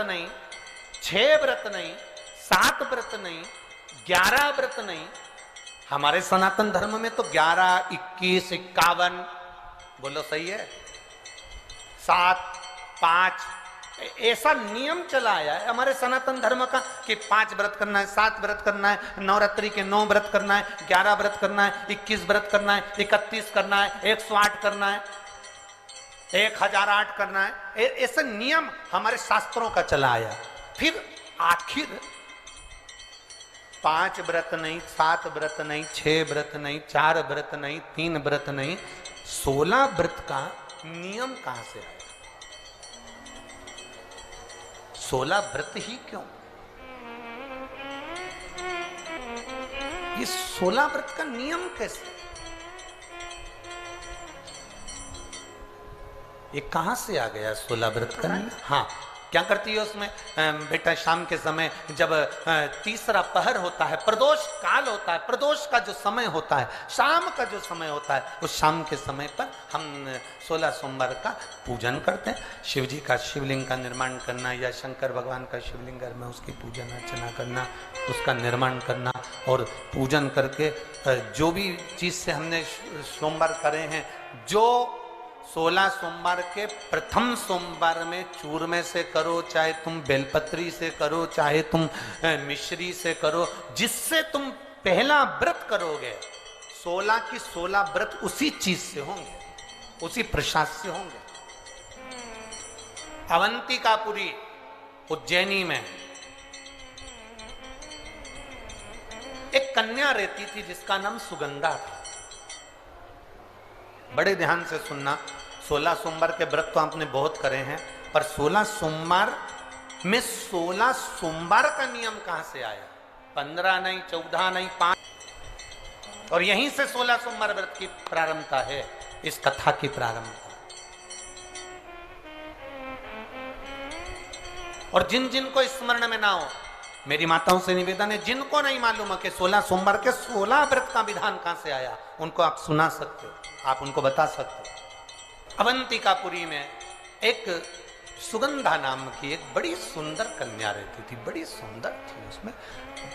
नहीं, 6 व्रत नहीं, 7 व्रत नहीं, 11 व्रत नहीं। हमारे सनातन धर्म में तो 11, 21, 51, बोलो सही है, 7, 5, ऐसा नियम चला आया है हमारे सनातन धर्म का कि 5 व्रत करना है, 7 व्रत करना है, नवरात्रि के 9 व्रत करना है, 11 व्रत करना है, 21 व्रत करना है, 31 करना है, 108 करना है, 1008 करना है। ऐसा नियम हमारे शास्त्रों का चला आया। फिर आखिर 5 व्रत नहीं, 7 व्रत नहीं, 6 व्रत नहीं, 4 व्रत नहीं, 3 व्रत नहीं, 16 व्रत का नियम कहां से आया? 16 व्रत ही क्यों? ये 16 व्रत का नियम कैसे? ये कहां से आ गया 16 व्रत का नियम? हाँ, क्या करती है उसमें बेटा, शाम के समय जब तीसरा पहर होता है, प्रदोष काल होता है, प्रदोष का जो समय होता है, शाम का जो समय होता है, उस शाम के समय पर हम 16 सोमवार का पूजन करते हैं। शिव जी का शिवलिंग का निर्माण करना या शंकर भगवान का शिवलिंग घर में उसकी पूजन अर्चना करना, उसका निर्माण करना और पूजन करके जो भी चीज से हमने सोमवार करे हैं, जो 16 सोमवार के प्रथम सोमवार में चूरमे से करो, चाहे तुम बेलपत्री से करो, चाहे तुम मिश्री से करो, जिससे तुम पहला व्रत करोगे, 16 की 16 व्रत उसी चीज से होंगे, उसी प्रसाद से होंगे। अवंतिकापुरी उज्जैनी में एक कन्या रहती थी जिसका नाम सुगंधा था। बड़े ध्यान से सुनना, 16 सोमवार के व्रत तो आपने बहुत करे हैं, पर 16 सोमवार में 16 सोमवार का नियम कहां से आया? 15 नहीं, 14 नहीं, 5, और यहीं से 16 सोमवार व्रत की प्रारंभता है, इस कथा की प्रारंभता। और जिन जिन को स्मरण में ना हो, मेरी माताओं से निवेदन है, जिनको नहीं मालूम है कि 16 सोमवार के 16 व्रत का विधान कहां से आया, उनको आप सुना सकते हो, आप उनको बता सकते हो। अवंतिकापुरी में एक सुगंधा नाम की एक बड़ी सुंदर कन्या रहती थी, बड़ी सुंदर थी। उसमें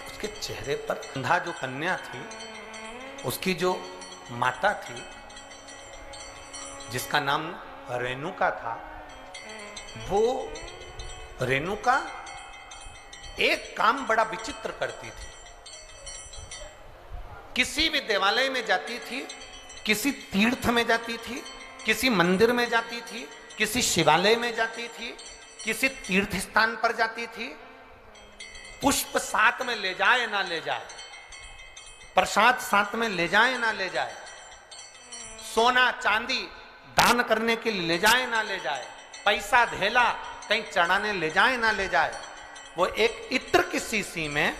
उसके चेहरे पर सुगंधा जो कन्या थी, उसकी जो माता थी जिसका नाम रेणुका था, वो रेणुका एक काम बड़ा विचित्र करती थी। किसी भी देवालय में जाती थी, किसी तीर्थ में जाती थी, किसी मंदिर में जाती थी, किसी शिवालय में जाती थी, किसी तीर्थ स्थान पर जाती थी, पुष्प साथ में ले जाए ना ले जाए, प्रसाद साथ में ले जाए ना ले जाए, सोना चांदी दान करने के लिए ले जाए ना ले जाए, पैसा धेला कहीं चढ़ाने ले जाए ना ले जाए, वो एक इत्र की शीशी में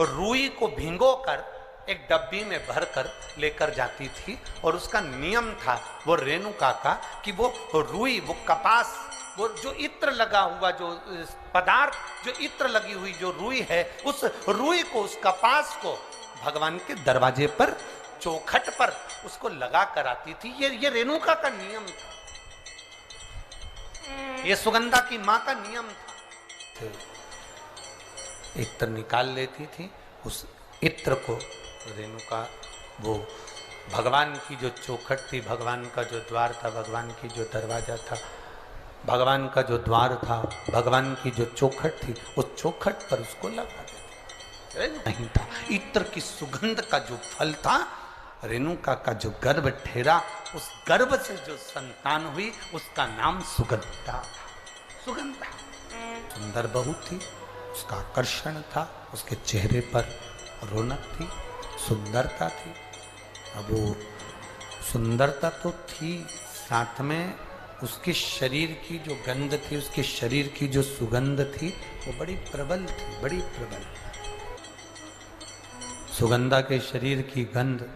रुई को भिगोकर एक डब्बी में भरकर लेकर जाती थी। और उसका नियम था वो रेणुका का कि वो रुई, वो कपास, वो जो इत्र लगा हुआ जो पदार्थ, जो इत्र लगी हुई जो रुई है, उस रुई को, उस कपास को भगवान के दरवाजे पर, चौखट पर उसको लगा कर आती थी। ये रेणुका का नियम था, ये सुगंधा की मां का नियम था। इत्र निकाल लेती थी, उस इत्र को रेणुका, वो भगवान की जो चौखट थी, भगवान का जो द्वार था, भगवान की जो दरवाजा था, भगवान का जो द्वार था, भगवान की जो चौखट थी, उस चौखट पर उसको लगा देती। नहीं था, इत्र की सुगंध का जो फल था, रेणुका का जो गर्भ ठहरा, उस गर्भ से जो संतान हुई, उसका नाम सुगंधा। सुगंधा सुंदर बहू थी, उसका आकर्षण था, उसके चेहरे पर रौनक थी, सुंदरता थी। अब वो सुंदरता तो थी, साथ में उसके शरीर की जो गंध थी, उसके शरीर की जो सुगंध थी, वो बड़ी प्रबल थी, बड़ी प्रबल। सुगंधा के शरीर की गंध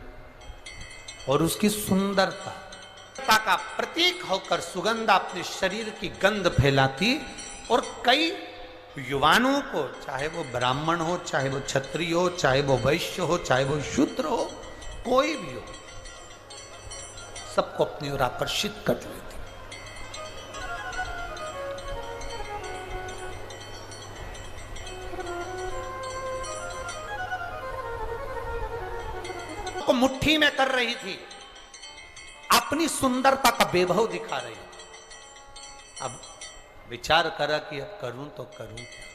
और उसकी सुंदरता का प्रतीक होकर सुगंधा अपने शरीर की गंध फैलाती और कई युवानों को, चाहे वो ब्राह्मण हो, चाहे वो क्षत्रिय हो, चाहे वो वैश्य हो, चाहे वो शूद्र हो, कोई भी हो, सबको अपनी ओर आकर्षित कर लेती। उसको मुट्ठी में कर रही थी, अपनी सुंदरता का वैभव दिखा रही थी। अब विचार करा कि अब करूं तो करूं क्या।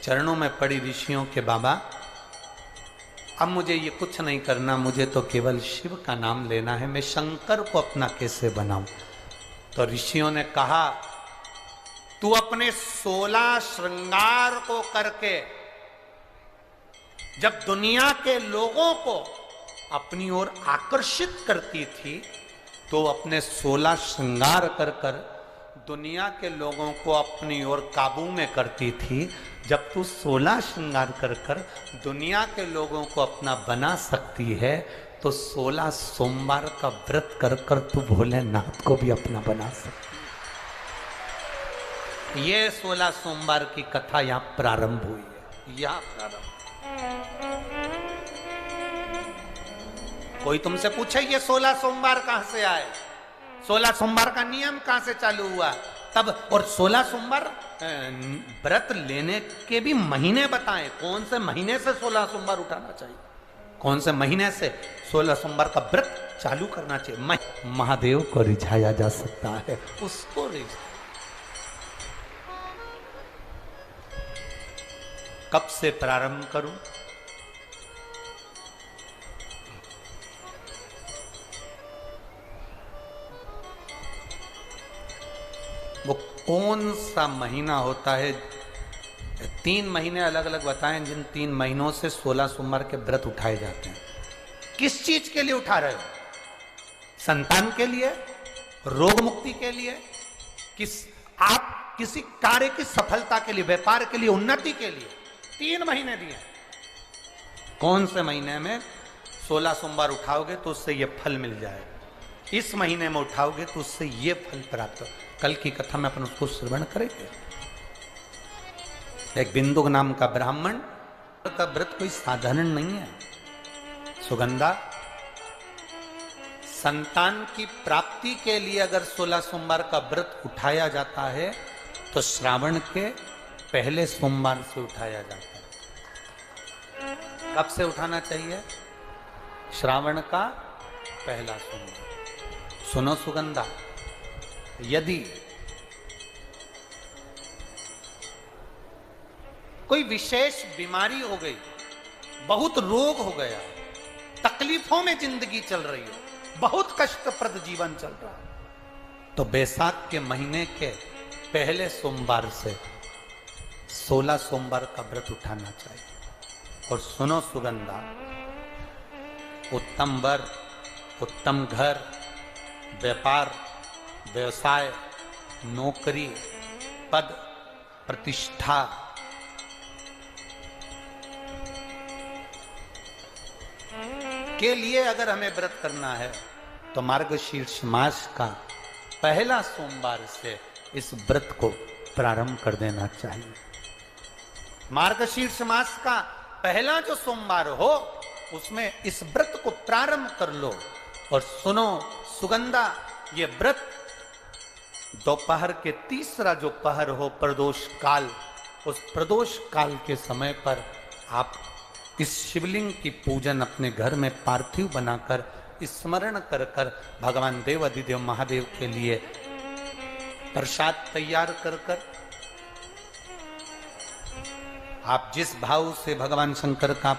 चरणों में पड़ी ऋषियों के, बाबा अब मुझे ये कुछ नहीं करना, मुझे तो केवल शिव का नाम लेना है, मैं शंकर को अपना कैसे बनाऊं। तो ऋषियों ने कहा, तू अपने 16 श्रृंगार को करके जब दुनिया के लोगों को अपनी ओर आकर्षित करती थी, तो अपने 16 श्रृंगार कर कर दुनिया के लोगों को अपनी ओर काबू में करती थी। जब तू 16 श्रृंगार कर कर दुनिया के लोगों को अपना बना सकती है, तो 16 सोमवार का व्रत कर कर तू भोलेनाथ को भी अपना बना सकती है। ये 16 सोमवार की कथा यहां प्रारंभ हुई है, यहां प्रारंभ। कोई तुमसे पूछे ये 16 सोमवार कहां से आए, 16 सोमवार का नियम कहां से चालू हुआ, तब और 16 सोमवार व्रत लेने के भी महीने बताएं, कौन से महीने से 16 सोमवार उठाना चाहिए, कौन से महीने से 16 सोमवार का व्रत चालू करना चाहिए। महादेव को रिझाया जा सकता है, उसको रिझा। कब से प्रारंभ करूं? वो कौन सा महीना होता है? 3 महीने अलग अलग बताएं, जिन 3 महीनों से 16 सोमवार के व्रत उठाए जाते हैं। किस चीज के लिए उठा रहे हो? संतान के लिए, रोग मुक्ति के लिए, आप किसी कार्य की सफलता के लिए, व्यापार के लिए, उन्नति के लिए 3 महीने दिए। कौन से महीने में 16 सोमवार उठाओगे तो उससे ये फल मिल जाएगा, इस महीने में उठाओगे तो उससे ये फल प्राप्त हो। कल की कथा में अपन उसको श्रवण करेंगे। एक बिंदु नाम का ब्राह्मण का व्रत कोई साधारण नहीं है। सुगंधा, संतान की प्राप्ति के लिए अगर 16 सोमवार का व्रत उठाया जाता है तो श्रावण के पहले सोमवार से उठाया जाता है। कब से उठाना चाहिए? श्रावण का पहला सोमवार। सुनो सुगंधा, यदि कोई विशेष बीमारी हो गई, बहुत रोग हो गया, तकलीफों में जिंदगी चल रही हो, बहुत कष्टप्रद जीवन चल रहा है, तो बैसाख के महीने के पहले सोमवार से 16 सोमवार का व्रत उठाना चाहिए। और सुनो सुगंधा, उत्तम वर, उत्तम घर, व्यापार, व्यवसाय, नौकरी, पद, प्रतिष्ठा, के लिए अगर हमें व्रत करना है तो मार्गशीर्ष मास का पहला सोमवार से इस व्रत को प्रारंभ कर देना चाहिए। मार्गशीर्ष मास का पहला जो सोमवार हो उसमें इस व्रत को प्रारंभ कर लो। और सुनो सुगंधा, ये व्रत दोपहर के तीसरा जो पहर हो, प्रदोष काल, उस प्रदोष काल के समय पर आप इस शिवलिंग की पूजन अपने घर में पार्थिव बनाकर स्मरण कर कर भगवान देव अधिदेव महादेव के लिए प्रसाद तैयार कर कर, आप जिस भाव से भगवान शंकर का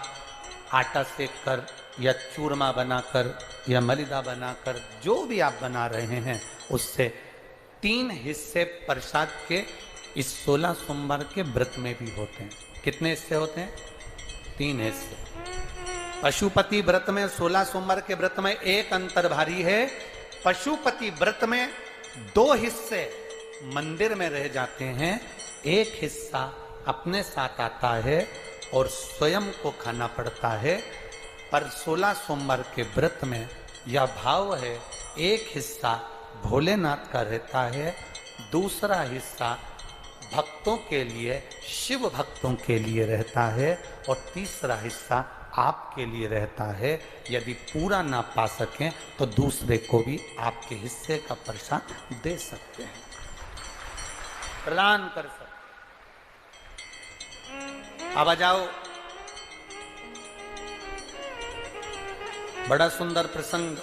आटा सेक कर या चूरमा बनाकर या मलिदा बनाकर जो भी आप बना रहे हैं, उससे 3 हिस्से प्रसाद के इस 16 सोमवार के व्रत में भी होते हैं। कितने हिस्से होते हैं? 3 हिस्से। पशुपति व्रत में 16 सोमवार के व्रत में एक अंतर भारी है। पशुपति व्रत में 2 हिस्से मंदिर में रह जाते हैं, एक हिस्सा अपने साथ आता है और स्वयं को खाना पड़ता है। पर 16 सोमवार के व्रत में यह भाव है, एक हिस्सा भोलेनाथ का रहता है, दूसरा हिस्सा भक्तों के लिए, शिव भक्तों के लिए रहता है, और तीसरा हिस्सा आपके लिए रहता है। यदि पूरा ना पा सकें तो दूसरे को भी आपके हिस्से का प्रसाद दे सकते हैं, प्रदान कर सकते। अब आ जाओ बड़ा सुंदर प्रसंग।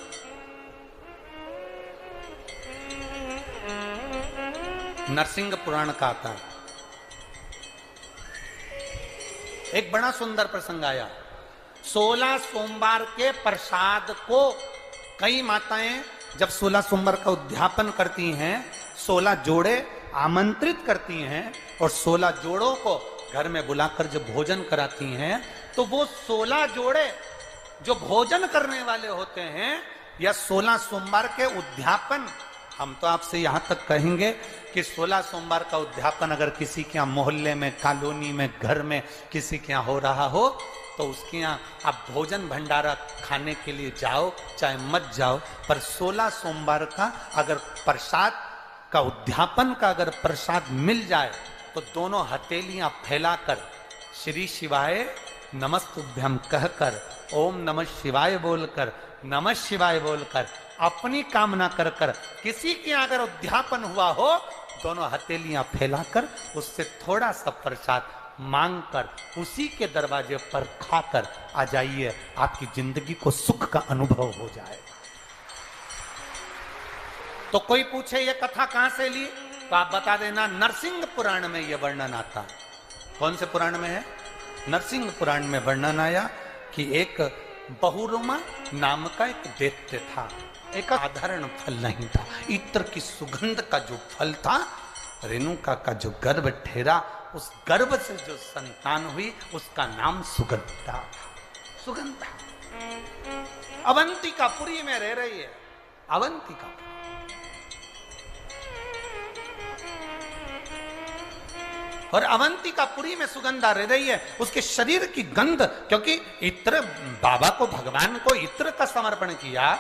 नरसिंह पुराण का आता है। एक बड़ा सुंदर प्रसंग आया। 16 सोमवार के प्रसाद को कई माताएं जब 16 सोमवार का उद्यापन करती हैं, 16 जोड़े आमंत्रित करती हैं और 16 जोड़ों को घर में बुलाकर जब भोजन कराती हैं, तो वो 16 जोड़े जो भोजन करने वाले होते हैं या 16 सोमवार के उद्यापन, हम तो आपसे यहां तक कहेंगे कि 16 सोमवार का उद्यापन अगर किसी के यहाँ मोहल्ले में, कॉलोनी में, घर में किसी के यहाँ हो रहा हो, तो उसके यहाँ आप भोजन भंडारा खाने के लिए जाओ चाहे मत जाओ, पर 16 सोमवार का अगर प्रसाद का उद्यापन का अगर प्रसाद मिल जाए तो दोनों हथेलियां फैलाकर श्री शिवाय नमस्तुभ्यम कहकर, ओम नमः शिवाय बोलकर, नमः शिवाय बोलकर अपनी कामना कर कर किसी के अगर उद्यापन हुआ हो, दोनों हथेलियां फैलाकर उससे थोड़ा सा प्रसाद मांगकर उसी के दरवाजे पर खाकर आ जाइए, आपकी जिंदगी को सुख का अनुभव हो जाए। तो कोई पूछे ये कथा कहां से ली, तो आप बता देना नरसिंह पुराण में यह वर्णन आता है। कौन से पुराण में है? नरसिंह पुराण में वर्णन आया कि एक बहुरुमा नाम का एक दैत्य था। एक साधारण फल नहीं था, इत्र की सुगंध का जो फल था, रेणुका का जो गर्भ ठहरा, उस गर्भ से जो संतान हुई उसका नाम सुगंधा। सुगंधा अवंतिकापुरी में रह रही है। अवंतिकापुरी और अवंतिकापुरी में सुगंधा रह रही है। उसके शरीर की गंध, क्योंकि इत्र बाबा को, भगवान को इत्र का समर्पण किया,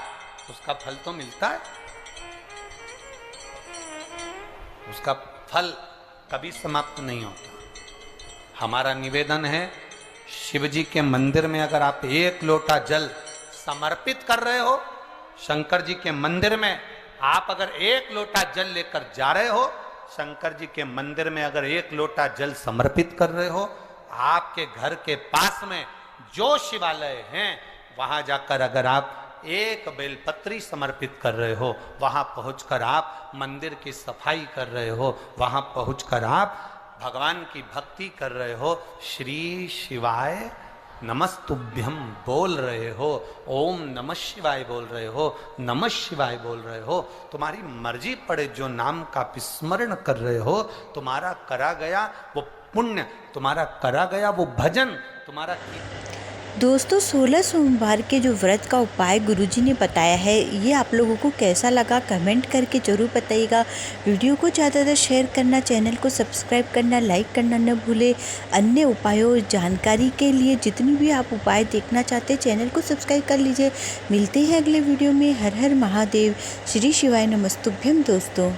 उसका फल तो मिलता है, उसका फल कभी समाप्त नहीं होता। हमारा निवेदन है, शिव जी के मंदिर में अगर आप एक लोटा जल समर्पित कर रहे हो, शंकर जी के मंदिर में आप अगर एक लोटा जल लेकर जा रहे हो, शंकर जी के मंदिर में अगर एक लोटा जल समर्पित कर रहे हो, आपके घर के पास में जो शिवालय हैं वहां जाकर अगर आप एक बेलपत्री समर्पित कर रहे हो, वहां पहुंचकर आप मंदिर की सफाई कर रहे हो, वहां पहुंचकर आप भगवान की भक्ति कर रहे हो, श्री शिवाय नमस्तुभ्यम बोल रहे हो, ओम नमः शिवाय बोल रहे हो, नमः शिवाय बोल रहे हो, तुम्हारी मर्जी पड़े जो नाम का विस्मरण कर रहे हो, तुम्हारा करा गया वो पुण्य, तुम्हारा करा गया वो भजन, तुम्हारा। दोस्तों 16 सोमवार के जो व्रत का उपाय गुरुजी ने बताया है, ये आप लोगों को कैसा लगा कमेंट करके ज़रूर बताइएगा। वीडियो को ज़्यादातर शेयर करना, चैनल को सब्सक्राइब करना, लाइक करना न भूले। अन्य उपायों जानकारी के लिए जितनी भी आप उपाय देखना चाहते हैं चैनल को सब्सक्राइब कर लीजिए। मिलते हैं अगले वीडियो में। हर हर महादेव, श्री शिवाय नमस्तुभ्यम दोस्तों।